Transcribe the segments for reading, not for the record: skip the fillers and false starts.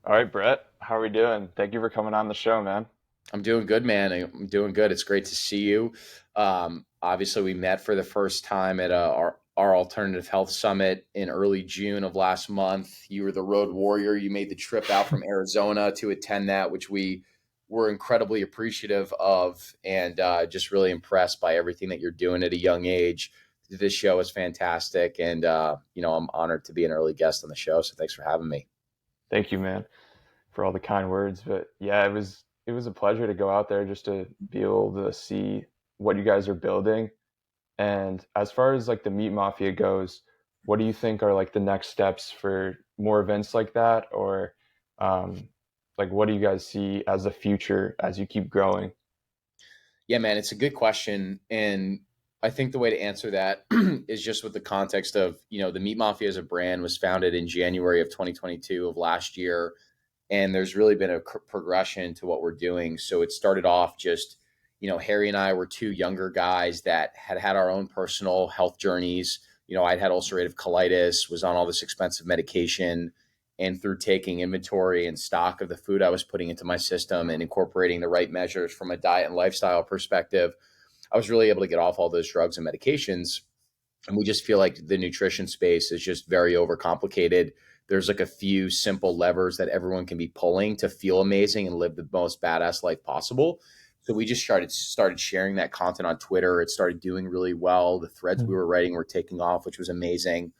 All right, Brett, how are we doing? Thank you for coming on the show, man. I'm doing good, man. I'm doing good. It's great to see you. Obviously, we met for the first time at our alternative health summit in early June of last month. You were the road warrior. You made the trip out from Arizona to attend that, which we were incredibly appreciative of, and just really impressed by everything that you're doing at a young age. This show is fantastic, and I'm honored to be an early guest on the show. So thanks for having me. Thank you, man, for all the kind words. But yeah, it was a pleasure to go out there just to be able to see what you guys are building. And as far as like the Meat Mafia goes, what do you think are like the next steps for more events like that, or um, like what do you guys see as the future as you keep growing? Yeah, man, it's a good question. And I think the way to answer that is just with the context of, the Meat Mafia as a brand was founded in January of 2022 of last year. And there's really been a progression to what we're doing. So it started off just, Harry and I were two younger guys that had our own personal health journeys. I'd had ulcerative colitis, was on all this expensive medication, and through taking inventory and stock of the food I was putting into my system and incorporating the right measures from a diet and lifestyle perspective, I was really able to get off all those drugs and medications. And we just feel like the nutrition space is just very overcomplicated. There's like a few simple levers that everyone can be pulling to feel amazing and live the most badass life possible. So we just started sharing that content on Twitter. It started doing really well. The threads we were writing were taking off, which was amazing.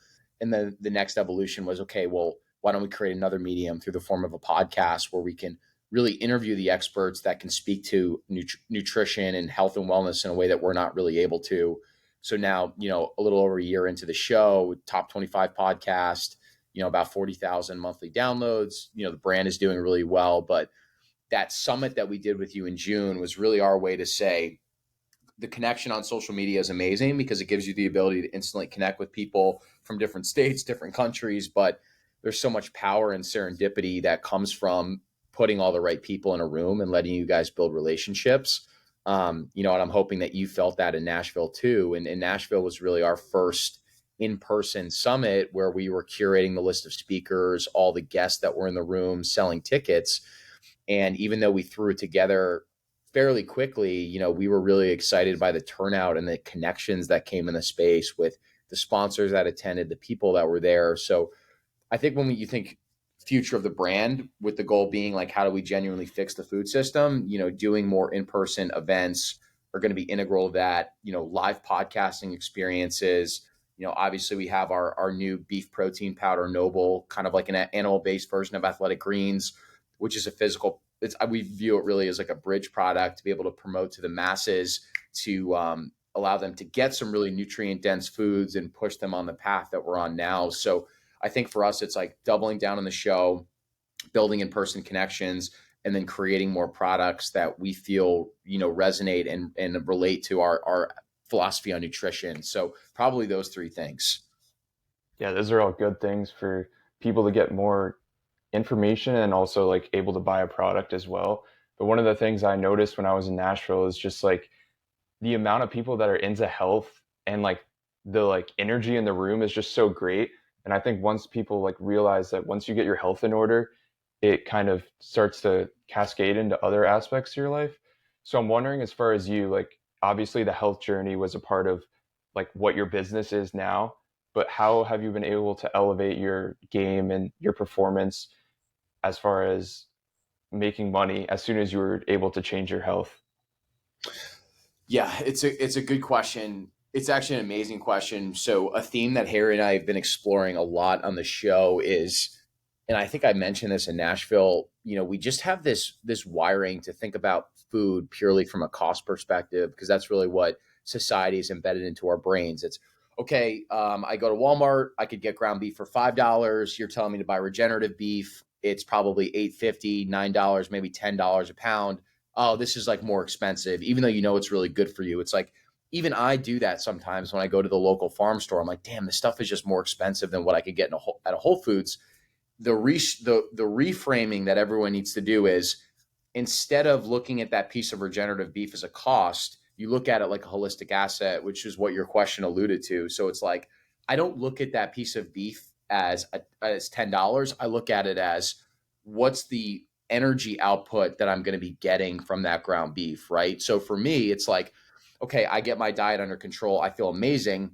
And then the next evolution was, okay, well, why don't we create another medium through the form of a podcast where we can really interview the experts that can speak to nutrition and health and wellness in a way that we're not really able to. So now, a little over a year into the show, top 25 podcast, about 40,000 monthly downloads. The brand is doing really well. But that summit that we did with you in June was really our way to say the connection on social media is amazing because it gives you the ability to instantly connect with people from different states, different countries. But there's so much power and serendipity that comes from putting all the right people in a room and letting you guys build relationships. And I'm hoping that you felt that in Nashville too. And Nashville was really our first in-person summit where we were curating the list of speakers, all the guests that were in the room, selling tickets. And even though we threw it together fairly quickly, we were really excited by the turnout and the connections that came in the space with the sponsors that attended, the people that were there. So I think when you think future of the brand with the goal being like, how do we genuinely fix the food system? Doing more in-person events are going to be integral to that, live podcasting experiences. Obviously we have our new beef protein powder Noble, kind of like an animal-based version of Athletic Greens, which is a physical, we view it really as like a bridge product to be able to promote to the masses to allow them to get some really nutrient dense foods and push them on the path that we're on now. So I think for us, it's like doubling down on the show, building in-person connections, and then creating more products that we feel, resonate and relate to our philosophy on nutrition. So probably those three things. Yeah, those are all good things for people to get more information and also like able to buy a product as well. But one of the things I noticed when I was in Nashville is just like the amount of people that are into health and like the like energy in the room is just so great. And I think once people like realize that once you get your health in order, it kind of starts to cascade into other aspects of your life. So I'm wondering, as far as you, like obviously the health journey was a part of like what your business is now, but how have you been able to elevate your game and your performance as far as making money as soon as you were able to change your health? Yeah, it's a good question. It's actually an amazing question. So a theme that Harry and I have been exploring a lot on the show is, and I think I mentioned this in Nashville, we just have this wiring to think about food purely from a cost perspective, because that's really what society is embedded into our brains. It's okay, I go to Walmart, I could get ground beef for $5. You're telling me to buy regenerative beef. It's probably $8.50, $9, maybe $10 a pound. Oh, this is like more expensive, even though it's really good for you. It's like, even I do that sometimes when I go to the local farm store. I'm like, damn, this stuff is just more expensive than what I could get at a Whole Foods. The reframing that everyone needs to do is, instead of looking at that piece of regenerative beef as a cost, you look at it like a holistic asset, which is what your question alluded to. So it's like, I don't look at that piece of beef as $10. I look at it as, what's the energy output that I'm going to be getting from that ground beef, right? So for me, it's like, okay, I get my diet under control. I feel amazing.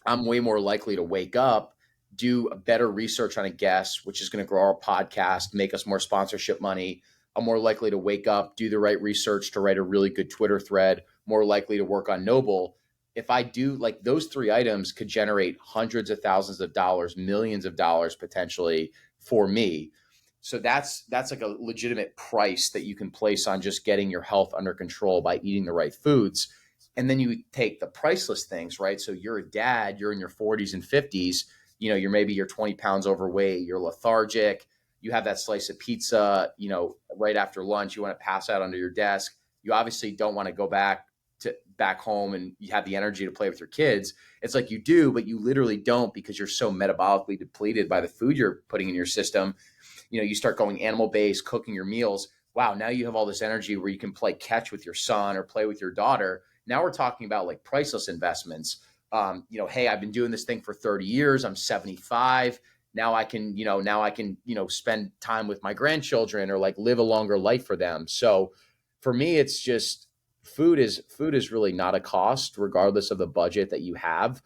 I'm way more likely to wake up, do a better research on a guest, which is going to grow our podcast, make us more sponsorship money. I'm more likely to wake up, do the right research to write a really good Twitter thread, more likely to work on Noble. If I do, like, those three items could generate hundreds of thousands of dollars, millions of dollars potentially for me. So that's like a legitimate price that you can place on just getting your health under control by eating the right foods. And then you take the priceless things, right? So you're a dad, you're in your 40s and 50s, you're 20 pounds overweight, you're lethargic, you have that slice of pizza, right after lunch, you want to pass out under your desk. You obviously don't want to go back home and you have the energy to play with your kids. It's like you do, but you literally don't, because you're so metabolically depleted by the food you're putting in your system. You start going animal based, cooking your meals. Wow, now you have all this energy where you can play catch with your son or play with your daughter. Now we're talking about like priceless investments. Hey, I've been doing this thing for 30 years. I'm 75. Now I can spend time with my grandchildren or like live a longer life for them. So for me, it's just food is really not a cost, regardless of the budget that you have.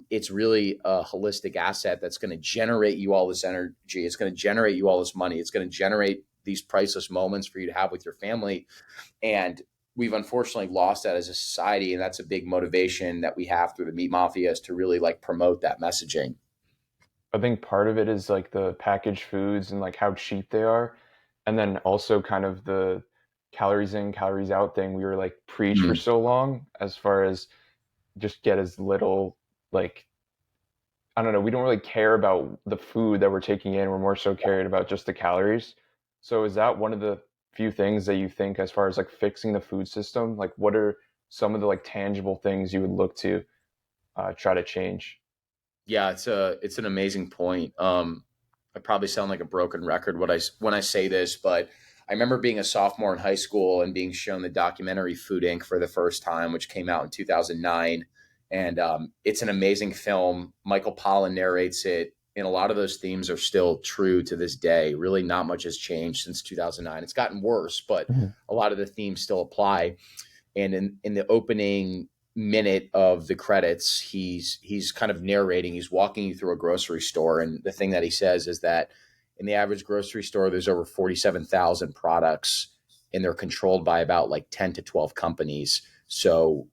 It's really a holistic asset that's going to generate you all this energy. It's going to generate you all this money. It's going to generate these priceless moments for you to have with your family. And we've unfortunately lost that as a society. And that's a big motivation that we have through the meat mafia, is to really like promote that messaging. I think part of it is like the packaged foods and like how cheap they are. And then also kind of the calories in, calories out thing we were like preach for Mm. so long, as far as just get as little, like, I don't know, we don't really care about the food that we're taking in. We're more so cared about just the calories. So is that one of the few things that you think, as far as like fixing the food system? Like what are some of the like tangible things you would look to try to change? Yeah, it's an amazing point. I probably sound like a broken record when I say this, but I remember being a sophomore in high school and being shown the documentary Food Inc. for the first time, which came out in 2009, and it's an amazing film. Michael Pollan narrates it, and a lot of those themes are still true to this day. Really, not much has changed since 2009. It's gotten worse, but Mhm. a lot of the themes still apply. And in the opening minute of the credits, he's kind of narrating, he's walking you through a grocery store, and the thing that he says is that in the average grocery store there's over 47,000 products, and they're controlled by about like 10 to 12 companies. So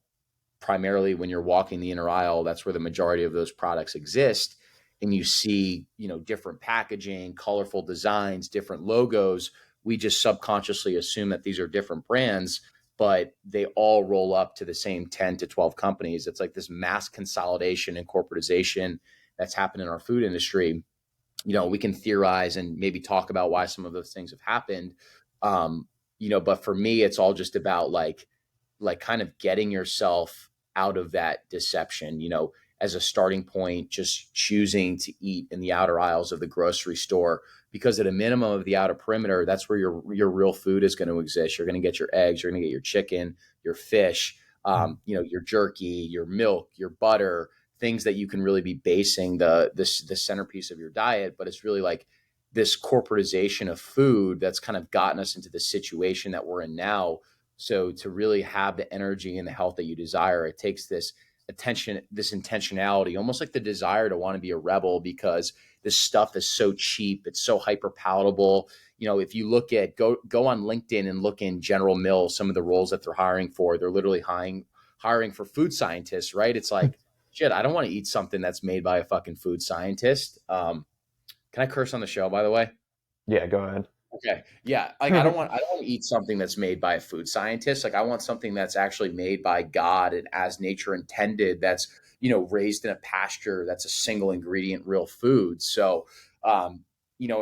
primarily when you're walking the inner aisle, that's where the majority of those products exist. And you see, different packaging, colorful designs, different logos. We just subconsciously assume that these are different brands, but they all roll up to the same 10 to 12 companies. It's like this mass consolidation and corporatization that's happened in our food industry. We can theorize and maybe talk about why some of those things have happened. Um, but for me, it's all just about like kind of getting yourself out of that deception, as a starting point, just choosing to eat in the outer aisles of the grocery store, because at a minimum of the outer perimeter, that's where your real food is going to exist. You're going to get your eggs, you're going to get your chicken, your fish, your jerky, your milk, your butter, things that you can really be basing the centerpiece of your diet. But it's really like this corporatization of food that's kind of gotten us into the situation that we're in now. So to really have the energy and the health that you desire, it takes this attention, this intentionality, almost like the desire to want to be a rebel, because this stuff is so cheap, it's so hyper palatable. If you look at go on LinkedIn and look in General Mills, some of the roles that they're hiring for, they're literally hiring for food scientists, right? It's like, shit, I don't want to eat something that's made by a fucking food scientist. Can I curse on the show, by the way? Yeah, go ahead. Okay. Yeah. Like I don't want to eat something that's made by a food scientist. Like I want something that's actually made by God and as nature intended, that's, raised in a pasture, that's a single ingredient real food. So and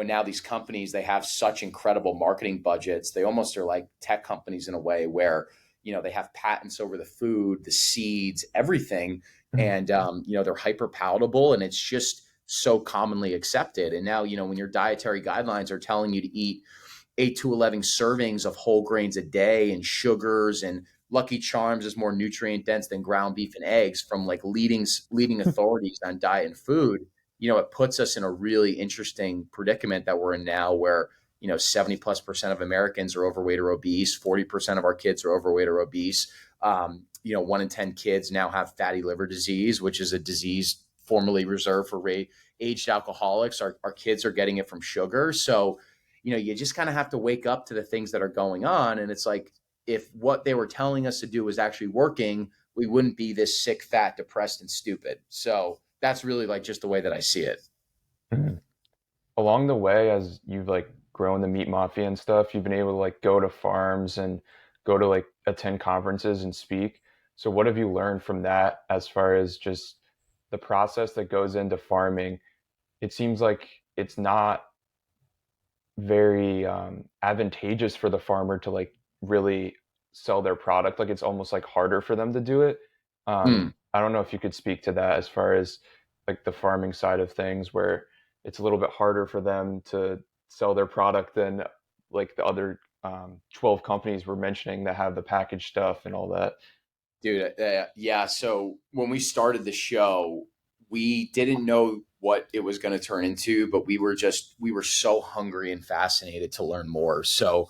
now these companies, they have such incredible marketing budgets. They almost are like tech companies in a way where, they have patents over the food, the seeds, everything. And they're hyper palatable, and it's just so commonly accepted. And now, when your dietary guidelines are telling you to eat 8 to 11 servings of whole grains a day and sugars, and Lucky Charms is more nutrient dense than ground beef and eggs, from like leading authorities on diet and food, it puts us in a really interesting predicament that we're in now, where, 70+% of Americans are overweight or obese. 40% of our kids are overweight or obese. 1 in 10 kids now have fatty liver disease, which is a disease formerly reserved for aged alcoholics. Our kids are getting it from sugar. So, you just kind of have to wake up to the things that are going on. And it's like, if what they were telling us to do was actually working, we wouldn't be this sick, fat, depressed, and stupid. So that's really like just the way that I see it. Mhm. Along the way, as you've like grown the meat mafia and stuff, you've been able to like go to farms and go to like attend conferences and speak. So what have you learned from that as far as just the process that goes into farming? It seems like it's not very advantageous for the farmer to like really sell their product. Like it's almost like harder for them to do it. Hmm. I don't know if you could speak to that as far as like the farming side of things, where it's a little bit harder for them to sell their product than like the other 12 companies we're mentioning that have the packaged stuff and all that. Dude, yeah. So when we started the show, we didn't know what it was going to turn into, but we were so hungry and fascinated to learn more. So,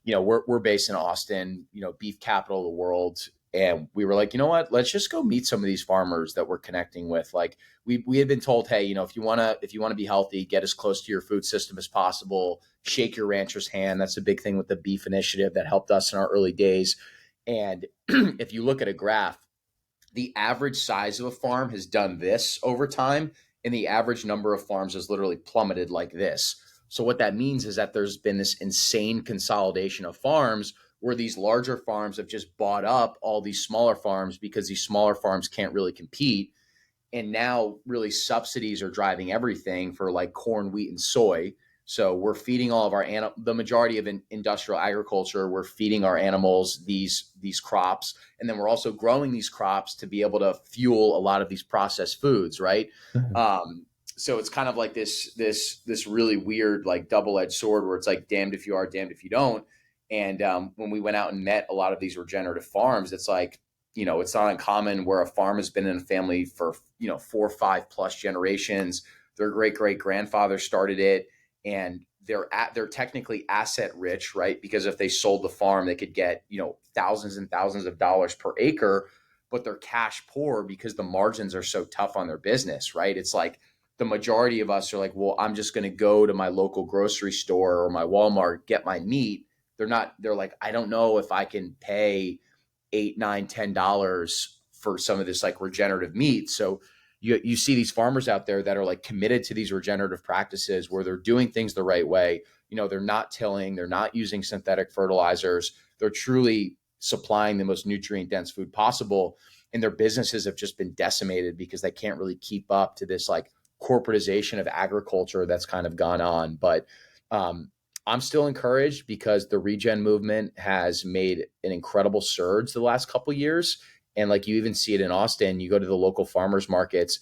we're based in Austin, beef capital of the world. And we were like, you know what? Let's just go meet some of these farmers that we're connecting with. Like we had been told, hey, if you wanna be healthy, get as close to your food system as possible. Shake your rancher's hand. That's a big thing with the beef initiative that helped us in our early days. And if you look at a graph, the average size of a farm has done this over time, and the average number of farms has literally plummeted like this. So, what that means is that there's been this insane consolidation of farms where these larger farms have just bought up all these smaller farms because these smaller farms can't really compete. And now really subsidies are driving everything for like corn, wheat, and soy. So we're feeding all of our the majority of industrial agriculture. We're feeding our animals these crops, and then we're also growing these crops to be able to fuel a lot of these processed foods, right? Mhm. So it's kind of like this really weird like double edged sword where it's like damned if you are, damned if you don't. And when we went out and met a lot of these regenerative farms, it's like it's not uncommon where a farm has been in a family for 4 or 5 plus generations. Their great great grandfather started it, and they're technically asset rich, right? Because if they sold the farm, they could get thousands and thousands of dollars per acre, but they're cash poor because the margins are so tough on their business, right? It's like the majority of us are like, well, I'm just going to go to my local grocery store or my Walmart, get my meat. They're like, I don't know if I can pay 8, 9, $10 for some of this like regenerative meat. So you see these farmers out there that are like committed to these regenerative practices where they're doing things the right way. They're not tilling, they're not using synthetic fertilizers, they're truly supplying the most nutrient dense food possible. And their businesses have just been decimated because they can't really keep up to this like corporatization of agriculture that's kind of gone on. But um, I'm still encouraged because the regen movement has made an incredible surge the last couple of years. And like you even see it in Austin, you go to the local farmers markets,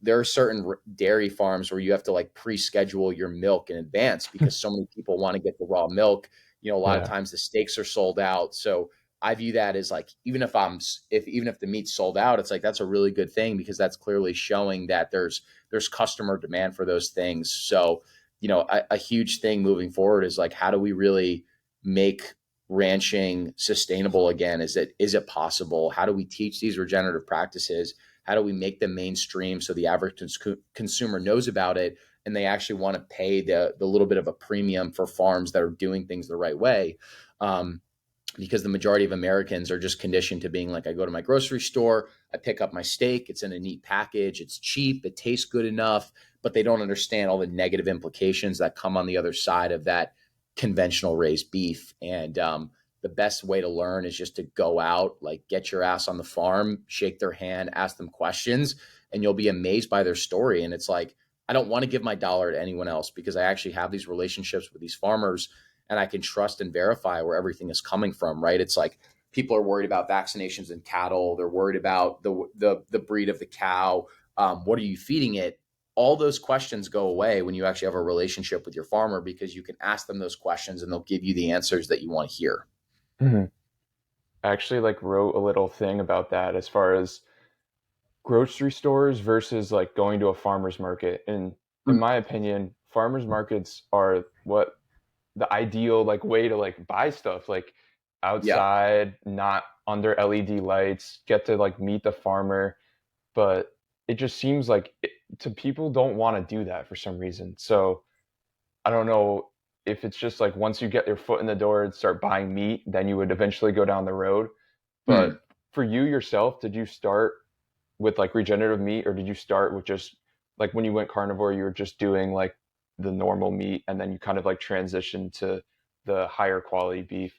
there are certain dairy farms where you have to like pre-schedule your milk in advance because so many people want to get the raw milk. A lot of Yeah. times the steaks are sold out. So I view that as like even if the meat's sold out, it's like that's a really good thing because that's clearly showing that there's customer demand for those things. So a huge thing moving forward is like, how do we really make ranching sustainable again? Is it possible? How do we teach these regenerative practices? How do we make them mainstream so the average consumer knows about it and they actually want to pay the little bit of a premium for farms that are doing things the right way? Because the majority of Americans are just conditioned to being like, I go to my grocery store, I pick up my steak, it's in a neat package, it's cheap, it tastes good enough, but they don't understand all the negative implications that come on the other side of that conventional raised beef. And the best way to learn is just to go out, like get your ass on the farm, shake their hand, ask them questions, and you'll be amazed by their story. And it's like, I don't want to give my dollar to anyone else because I actually have these relationships with these farmers and I can trust and verify where everything is coming from, right? It's like people are worried about vaccinations in cattle. They're worried about the breed of the cow. What are you feeding it? All those questions go away when you actually have a relationship with your farmer because you can ask them those questions and they'll give you the answers that you want to hear. Mhm. I actually like wrote a little thing about that as far as grocery stores versus like going to a farmer's market. And in Mm. my opinion, farmers markets are what the ideal like way to like buy stuff like Yeah. outside, not under LED lights, get to like meet the farmer. But it just seems like to people don't want to do that for some reason. So I don't know if it's just like once you get your foot in the door and start buying meat, then you would eventually go down the road. Hmm. But for you yourself, did you start with like regenerative meat, or did you start with just like when you went carnivore, you were just doing like the normal meat and then you kind of like transitioned to the higher quality beef?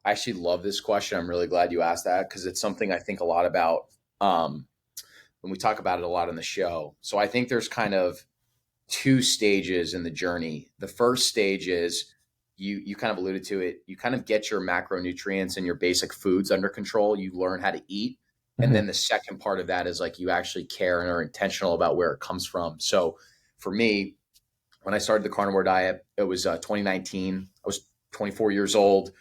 I actually love this question. I'm really glad you asked that because it's something I think a lot about um, when we talk about it a lot on the show. So I think there's kind of two stages in the journey. The first stage is you kind of alluded to it. You kind of get your macronutrients and your basic foods under control. You learn how to eat. And then Mhm. the second part of that is like you actually care and are intentional about where it comes from. So for me, when I started the carnivore diet, it was 2019. I was 24 years old.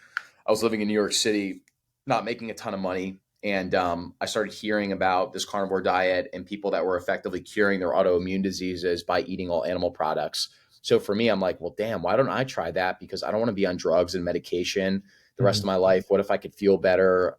I was living in New York City, not making a ton of money. And I started hearing about this carnivore diet and people that were effectively curing their autoimmune diseases by eating all animal products. So for me, I'm like, well, damn, why don't I try that? Because I don't want to be on drugs and medication the rest of Mhm. my life. What if I could feel better?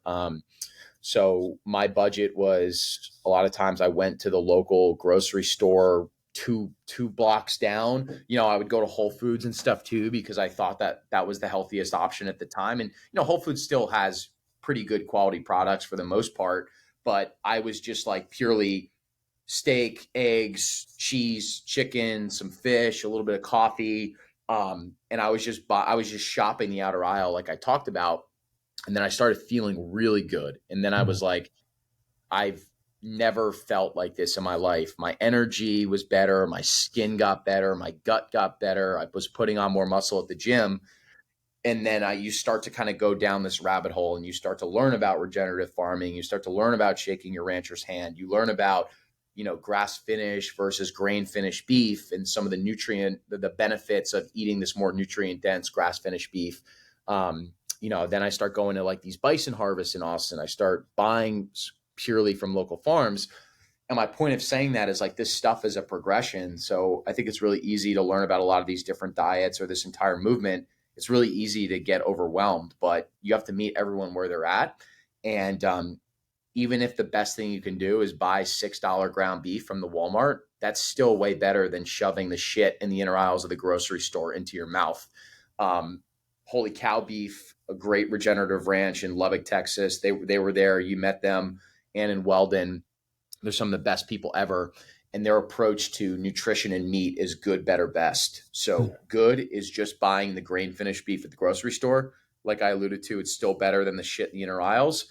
So my budget was a lot of times I went to the local grocery store two blocks down. I would go to Whole Foods and stuff too because I thought that that was the healthiest option at the time. And Whole Foods still has pretty good quality products for the most part, but I was just like purely steak, eggs, cheese, chicken, some fish, a little bit of coffee. And I was just shopping the outer aisle like I talked about, and then I started feeling really good. And then I Mhm. was like, I've never felt like this in my life. My energy was better. My skin got better. My gut got better. I was putting on more muscle at the gym. And then you start to kind of go down this rabbit hole and you start to learn about regenerative farming. You start to learn about shaking your rancher's hand. You learn about, grass finish versus grain finished beef and some of the benefits of eating this more nutrient dense grass finished beef. Then I start going to like these bison harvests in Austin. I start buying purely from local farms. And my point of saying that is like this stuff is a progression. So I think it's really easy to learn about a lot of these different diets or this entire movement. It's really easy to get overwhelmed, but you have to meet everyone where they're at. And even if the best thing you can do is buy $6 ground beef from the Walmart, that's still way better than shoving the shit in the inner aisles of the grocery store into your mouth. Um, Holy Cow Beef, a great regenerative ranch in Lubbock, Texas. They were there. You met them, and in Weldon, they're some of the best people ever. And their approach to nutrition and meat is good, better, best. So good is just buying the grain finished beef at the grocery store. Like I alluded to, it's still better than the shit in the inner aisles.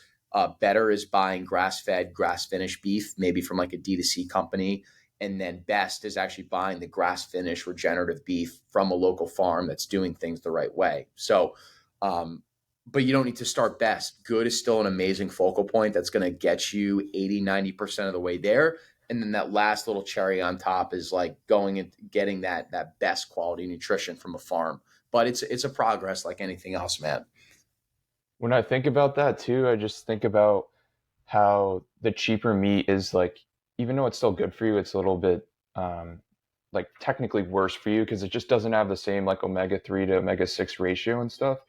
Better is buying grass fed, grass finished beef, maybe from like a D2C company. And then best is actually buying the grass finished regenerative beef from a local farm that's doing things the right way. So, um, but you don't need to start best. Good is still an amazing focal point that's going to get you 80, 90% of the way there. And then that last little cherry on top is like going and getting that best quality nutrition from a farm. But it's a progress like anything else, man. When I think about that too, I just think about how the cheaper meat is like, even though it's still good for you, it's a little bit um, like technically worse for you because it just doesn't have the same like omega 3 to omega 6 ratio and stuff.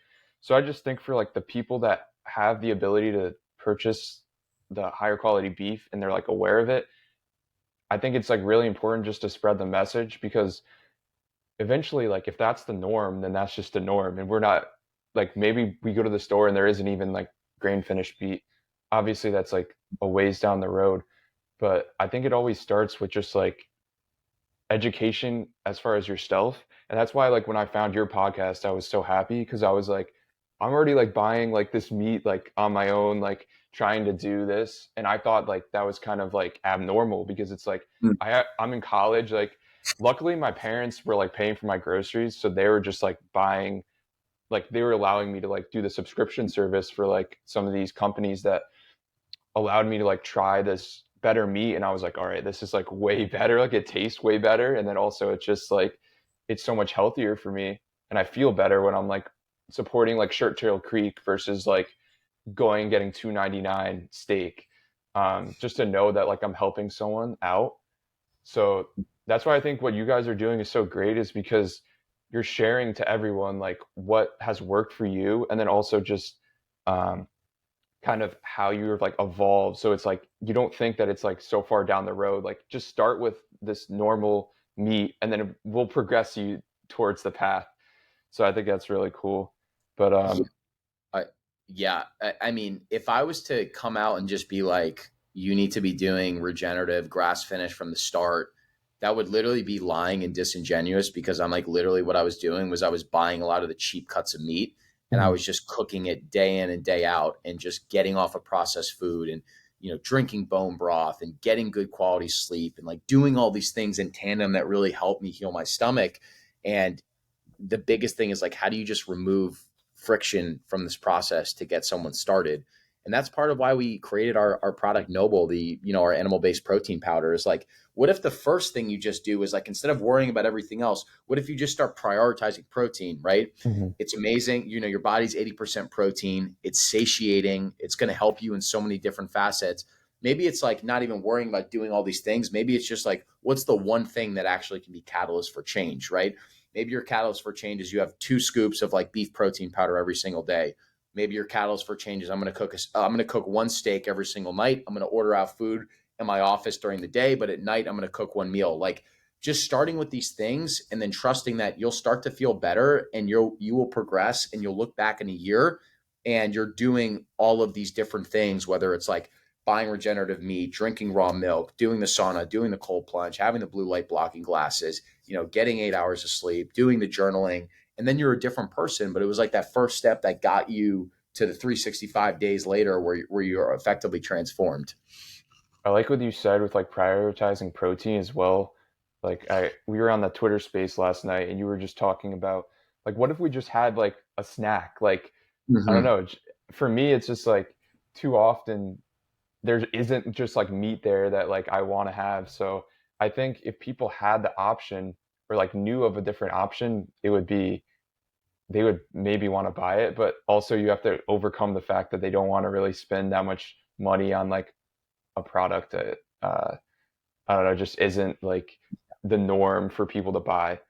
So I just think for like the people that have the ability to purchase the higher quality beef and they're like aware of it, I think it's like really important just to spread the message because eventually like if that's the norm, then that's just the norm and we're not like maybe we go to the store and there isn't even like grain finished beef. Obviously that's like a ways down the road, but I think it always starts with just like education as far as yourself. And that's why like when I found your podcast, I was so happy because I was like, I'm already like buying like this meat like on my own, like trying to do this. And I thought like that was kind of like abnormal because it's like Mm. I'm in college. Like luckily my parents were like paying for my groceries. So they were just like buying like they were allowing me to like do the subscription service for like some of these companies that allowed me to like try this better meat and I was like, all right, this is like way better. Like it tastes way better. And then also it's just like it's so much healthier for me. And I feel better when I'm like supporting like Shirt Tail Creek versus like going and getting 2.99 steak. Just to know that like I'm helping someone out. So that's why I think what you guys are doing is so great is because you're sharing to everyone like what has worked for you, and then also just um, kind of how you've like evolved. So it's like you don't think that it's like so far down the road. Like just start with this normal meat, and then we'll progress you towards the path. So I think that's really cool. But I, yeah, I mean, if I was to come out and just be like, you need to be doing regenerative grass finish from the start, that would literally be lying and disingenuous, because I'm like, literally what I was doing was I was buying a lot of the cheap cuts of meat and I mhm, was just cooking it day in and day out and just getting off of processed food and, drinking bone broth and getting good quality sleep and like doing all these things in tandem that really helped me heal my stomach. And the biggest thing is like, how do you just remove friction from this process to get someone started? And that's part of why we created our product Noble, our animal-based protein powder. Is like, what if the first thing you just do is like, instead of worrying about everything else, what if you just start prioritizing protein, right? mhm. It's amazing. Your body's 80% protein. It's satiating. It's going to help you in so many different facets. Maybe it's like not even worrying about doing all these things. Maybe it's just like, what's the one thing that actually can be catalyst for change, right? Maybe your catalyst for change is you have 2 scoops of like beef protein powder every single day. Maybe your catalyst for change is I'm going to cook one steak every single night. I'm going to order out food in my office during the day, but at night I'm going to cook one meal. Like, just starting with these things and then trusting that you'll start to feel better and you will progress, and you'll look back in a year and you're doing all of these different things, whether it's like buying regenerative meat, drinking raw milk, doing the sauna, doing the cold plunge, having the blue light blocking glasses, getting 8 hours of sleep, doing the journaling, and then you're a different person. But it was like that first step that got you to the 365 days later where you're effectively transformed. I like what you said with like prioritizing protein as well. Like we were on the Twitter space last night, and you were just talking about like what if we just had like a snack? Like I don't Mm-hmm. know. For me, it's just like too often there isn't just like meat there that like I want to have. So I think if people had the option or like knew of a different option, it would be they would maybe want to buy it. But also you have to overcome the fact that they don't want to really spend that much money on like a product that I don't know, just isn't like the norm for people to buy.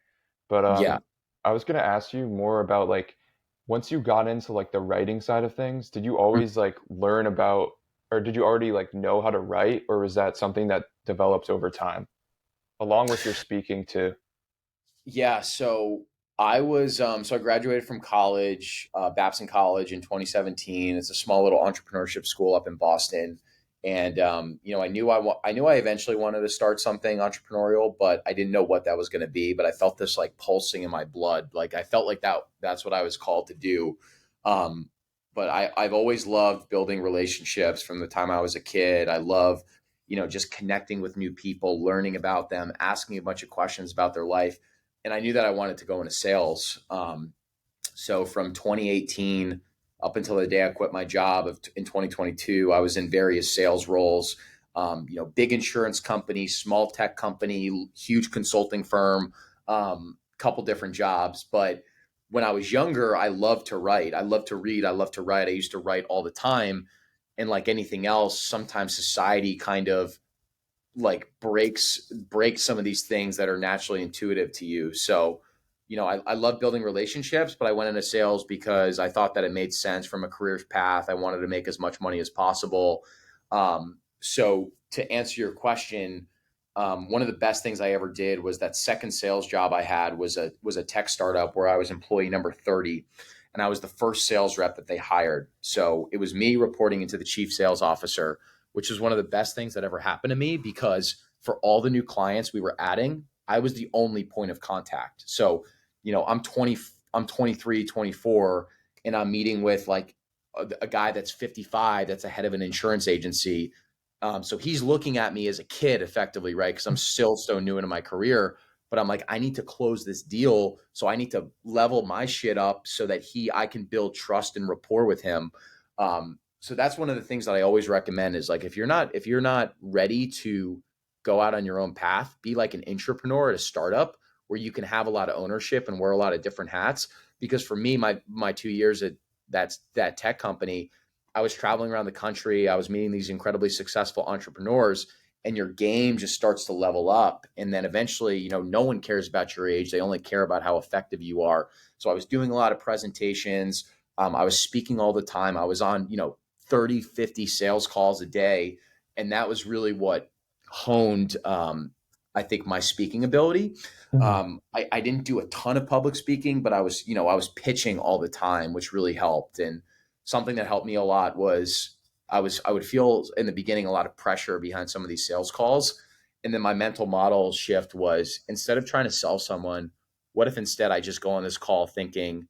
But Yeah. I was gonna ask you more about like once you got into like the writing side of things, did you Mm. always like learn about or did you already like know how to write, or was that something that develops over time along with your speaking too? Yeah. So I graduated from college, Babson College in 2017. It's a small little entrepreneurship school up in Boston. And, I knew I eventually wanted to start something entrepreneurial, but I didn't know what that was going to be. But I felt this like pulsing in my blood. Like I felt like that's what I was called to do. Um, but I've always loved building relationships from the time I was a kid. I love, just connecting with new people, learning about them, asking a bunch of questions about their life, and I knew that I wanted to go into sales. So from 2018 up until the day I quit my job in 2022, I was in various sales roles. Big insurance company, small tech company, huge consulting firm, couple different jobs. But when I was younger, I loved to write. I loved to read. I loved to write. I used to write all the time. And like anything else, sometimes society kind of like breaks some of these things that are naturally intuitive to you. So, I love building relationships, but I went into sales because I thought that it made sense from a career path. I wanted to make as much money as possible. So to answer your question, one of the best things I ever did was that second sales job I had was a tech startup where I was employee number 30, and I was the first sales rep that they hired. So it was me reporting into the chief sales officer, which is one of the best things that ever happened to me, because for all the new clients we were adding, I was the only point of contact. So, I'm 23, 24, and I'm meeting with like a guy that's 55 that's a head of an insurance agency. So he's looking at me as a kid effectively, right? Because I'm still so new into my career. But I'm like, I need to close this deal. So I need to level my shit up so that I can build trust and rapport with him. So that's one of the things that I always recommend is like, if you're not ready to go out on your own path, be like an entrepreneur at a startup where you can have a lot of ownership and wear a lot of different hats. Because for me, my 2 years at that tech company, I was traveling around the country. I was meeting these incredibly successful entrepreneurs, and your game just starts to level up. And then eventually, no one cares about your age. They only care about how effective you are. So I was doing a lot of presentations. I was speaking all the time. I was on, 30, 50 sales calls a day. And that was really what honed, I think, my speaking ability. Mhm. I didn't do a ton of public speaking, but I was pitching all the time, which really helped. And something that helped me a lot was I would feel in the beginning a lot of pressure behind some of these sales calls. And then my mental model shift was, instead of trying to sell someone, what if instead I just go on this call thinking,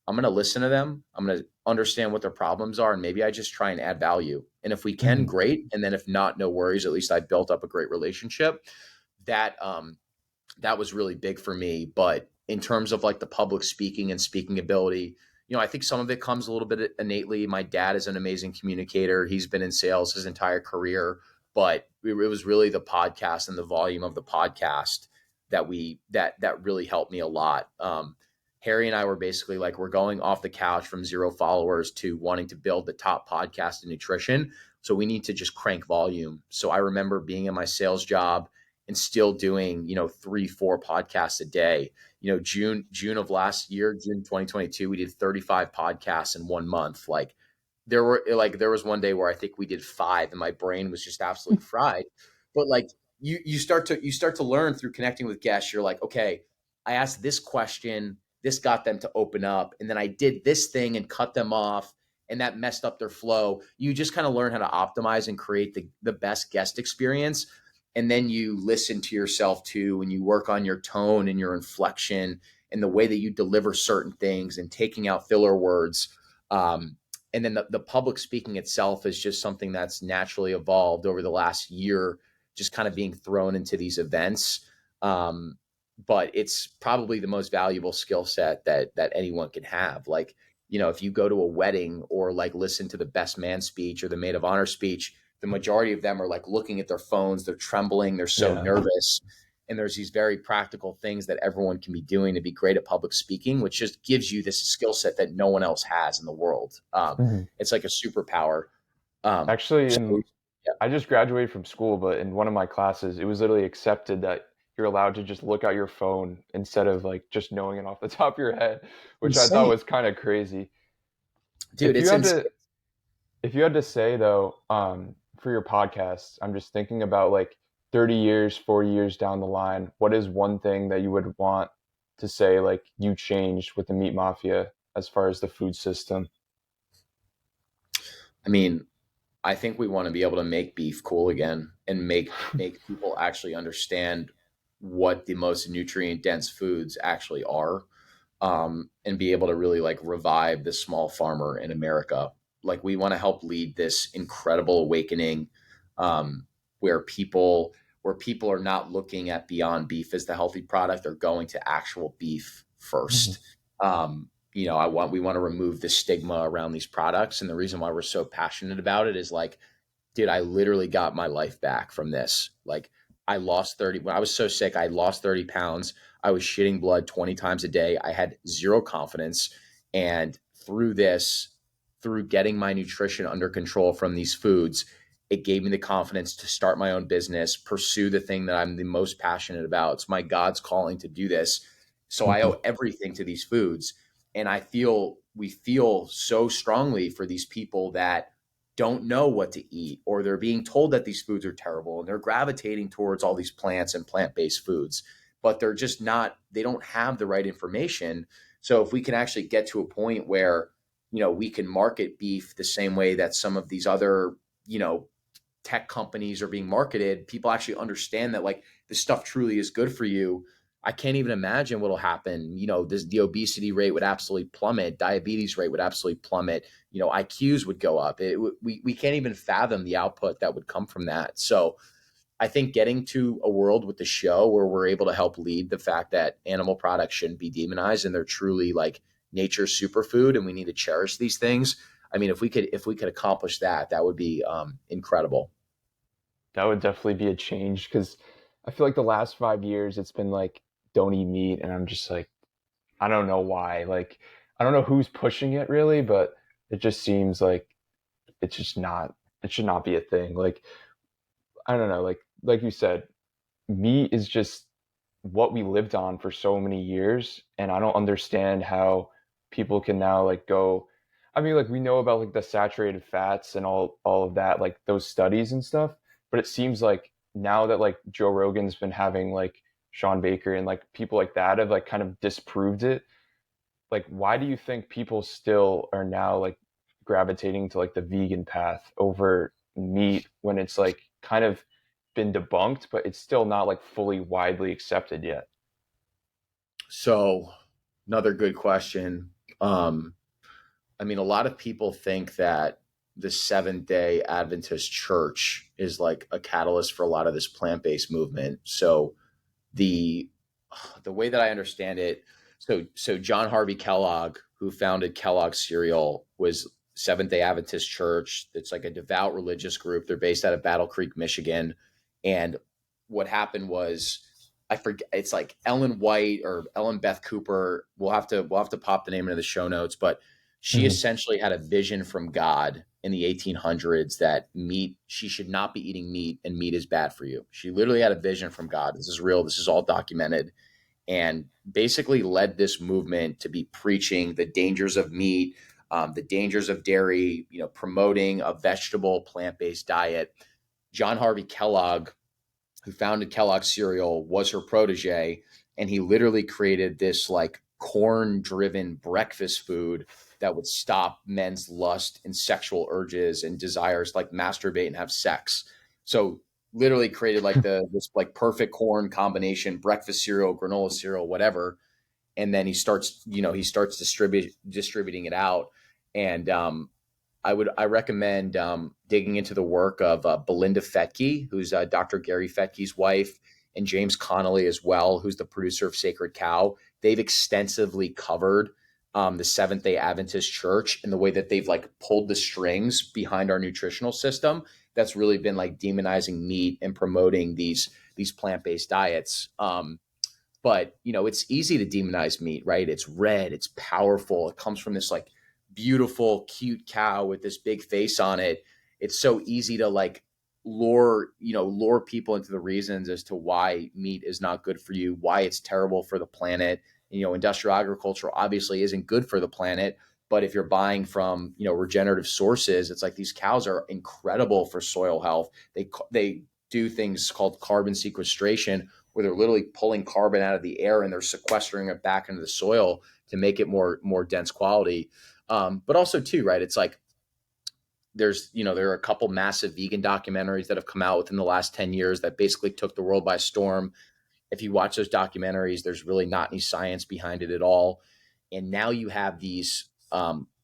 I'm going to listen to them. I'm going to understand what their problems are. And maybe I just try and add value. And if we can, Mhm. great. And then if not, no worries. At least I built up a great relationship. That was really big for me. But in terms of like the public speaking and speaking ability, I think some of it comes a little bit innately. My dad is an amazing communicator. He's been in sales his entire career, but it was really the podcast and the volume of the podcast that really helped me a lot. Harry and I were basically like, we're going off the couch from 0 followers to wanting to build the top podcast in nutrition. So we need to just crank volume. So I remember being in my sales job and still doing, 3, 4 podcasts a day. June of last year, June 2022, we did 35 podcasts in 1 month. There was one day where I think we did 5 and my brain was just absolutely fried. But like you start to learn through connecting with guests. You're like, okay, I asked this question, this got them to open up, and then I did this thing and cut them off, and that messed up their flow. You just kind of learn how to optimize and create the best guest experience. And then you listen to yourself too, and you work on your tone and your inflection and the way that you deliver certain things and taking out filler words. And then the public speaking itself is just something that's naturally evolved over the last year, just kind of being thrown into these events. Um, but it's probably the most valuable skill set that anyone can have. Like, if you go to a wedding or like listen to the best man speech or the maid of honor speech, the majority of them are like looking at their phones, they're trembling, they're so Yeah. nervous. And there's these very practical things that everyone can be doing to be great at public speaking, which just gives you this skill set that no one else has in the world. Mhm. It's like a superpower. Actually, So yeah, I just graduated from school, but in one of my classes, it was literally accepted that you're allowed to just look at your phone instead of like just knowing it off the top of your head, which I thought insane, was kind of crazy. dude. If you It's had insane. to, if you had to say though, for your podcast, I'm just thinking about like 30 years, 40 years down the line, what is one thing that you would want to say like you changed with the meat mafia as far as the food system? I mean, I think we want to be able to make beef cool again and make people actually understand what the most nutrient dense foods actually are, and be able to really like revive the small farmer in America. Like we want to help lead this incredible awakening, um, where people are not looking at Beyond Beef as the healthy product; they're going to actual beef Mhm. first. We want to remove the stigma around these products, and the reason why we're so passionate about it is like, dude, I literally got my life back from this. Like I lost 30 when I was so sick, I lost 30 pounds. I was shitting blood 20 times a day. I had zero confidence. And through getting my nutrition under control from these foods, it gave me the confidence to start my own business, pursue the thing that I'm the most passionate about. It's my God's calling to do this. So I Mhm. owe everything to these foods. And we feel so strongly for these people that don't know what to eat, or they're being told that these foods are terrible and they're gravitating towards all these plants and plant-based foods, but they're just not, they don't have the right information. So if we can actually get to a point where, we can market beef the same way that some of these other, tech companies are being marketed, people actually understand that like this stuff truly is good for you. I can't even imagine what'll happen. The obesity rate would absolutely plummet, diabetes rate would absolutely plummet. IQs would go up. We can't even fathom the output that would come from that. So I think getting to a world with the show where we're able to help lead the fact that animal products shouldn't be demonized and they're truly like nature's superfood, and we need to cherish these things. I mean, if we could accomplish that, that would be incredible. That would definitely be a change because I feel like the last 5 years it's been like don't eat meat, and I'm just like I don't know why. Like I don't know who's pushing it really, but it just seems like it's just not. It should not be a thing. Like I don't know. Like like you said, meat is just what we lived on for so many years, and I don't understand how people can now like go. I mean, like we know about like the saturated fats and all of that, like those studies and stuff, but it seems like now that like Joe Rogan's been having like Sean Baker and like people like that have like kind of disproved it. Like why do you think people still are now like gravitating to like the vegan path over meat when it's like kind of been debunked, but it's still not like fully widely accepted yet? So, another good question. Um, I mean, a lot of people think that the Seventh day Adventist church is like a catalyst for a lot of this plant based movement. So, the the way that I understand it, so John Harvey Kellogg, who founded Kellogg's cereal, was Seventh Day Adventist Church. It's like a devout religious group. They're based out of Battle Creek, Michigan. And what happened was, I forget, it's like Ellen White or Ellen Beth Cooper. We'll have to pop the name into the show notes, but she Mm-hmm. essentially had a vision from God in the 1800s that she should not be eating meat and meat is bad for you. She literally had a vision from God. This is real. This is all documented, and basically led this movement to be preaching the dangers of meat, the dangers of dairy, promoting a vegetable plant-based diet. John Harvey Kellogg, who founded Kellogg's cereal, was her protege, and he literally created this like corn driven breakfast food that would stop men's lust and sexual urges and desires like masturbate and have sex. So literally created like this like perfect corn combination, breakfast cereal, granola cereal, whatever. And then he starts distributing it out. And I recommend digging into the work of Belinda Fetke, who's Dr. Gary Fetke's wife, and James Connolly as well, who's the producer of Sacred Cow. They've extensively covered the Seventh Day Adventist Church and the way that they've like pulled the strings behind our nutritional system. That's really been like demonizing meat and promoting these plant based diets. But it's easy to demonize meat, right? It's red, it's powerful, it comes from this like beautiful cute cow with this big face on it. It's so easy to like lure people into the reasons as to why meat is not good for you, why it's terrible for the planet. Industrial agriculture obviously isn't good for the planet, but if you're buying from regenerative sources, it's like these cows are incredible for soil health. They do things called carbon sequestration, where they're literally pulling carbon out of the air and they're sequestering it back into the soil to make it more dense quality. But also too, right? It's like there are a couple massive vegan documentaries that have come out within the last 10 years that basically took the world by storm. If you watch those documentaries, there's really not any science behind it at all. And now you have these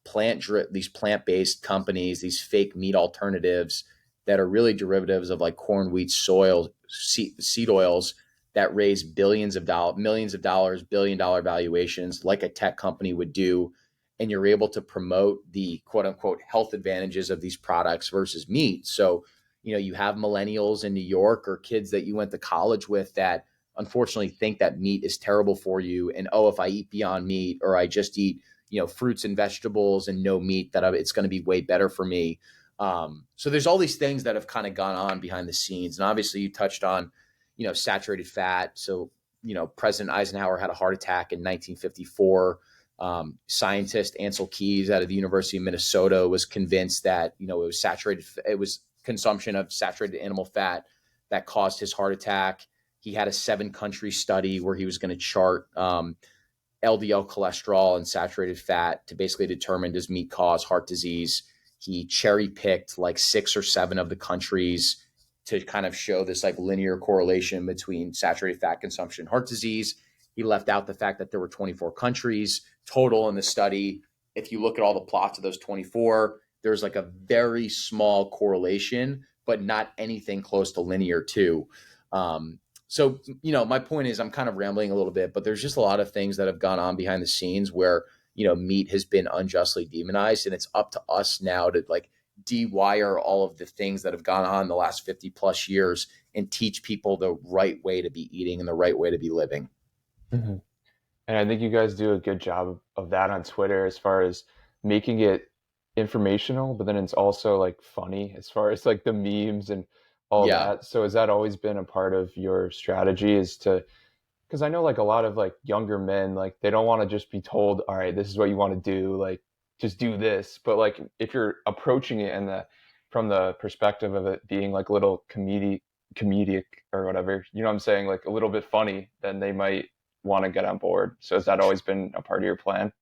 plant based companies, these fake meat alternatives that are really derivatives of like corn, wheat, seed oils that raise millions of dollars, $1 billion valuations, like a tech company would do. And you're able to promote the quote unquote health advantages of these products versus meat. So, you have millennials in New York or kids that you went to college with that unfortunately think that meat is terrible for you. And oh, if I eat Beyond Meat or I just eat fruits and vegetables and no meat, it's going to be way better for me. So there's all these things that have kind of gone on behind the scenes. And obviously you touched on saturated fat. So President Eisenhower had a heart attack in 1954. Scientist Ansel Keys out of the University of Minnesota was convinced that it was consumption of saturated animal fat that caused his heart attack. He had a 7-country study where he was going to chart LDL cholesterol and saturated fat to basically determine, does meat cause heart disease. He cherry picked like 6 or 7 of the countries to kind of show this like linear correlation between saturated fat consumption and heart disease. He left out the fact that there were 24 countries total in the study. If you look at all the plots of those 24, there's like a very small correlation, but not anything close to linear too. So, my point is I'm kind of rambling a little bit, but there's just a lot of things that have gone on behind the scenes where, meat has been unjustly demonized. And it's up to us now to like dewire all of the things that have gone on in the last 50 plus years and teach people the right way to be eating and the right way to be living. Mm-hmm. And I think you guys do a good job of that on Twitter as far as making it informational, but then it's also like funny as far as like the memes and all Yeah. that. So has that always been a part of your strategy is to, because I know like a lot of like younger men, like they don't want to just be told, all right, this is what you want to do, like just do this. But like if you're approaching it and the from the perspective of it being like a little comedic or whatever, you know what I'm saying, like a little bit funny, then they might want to get on board. So has that always been a part of your plan?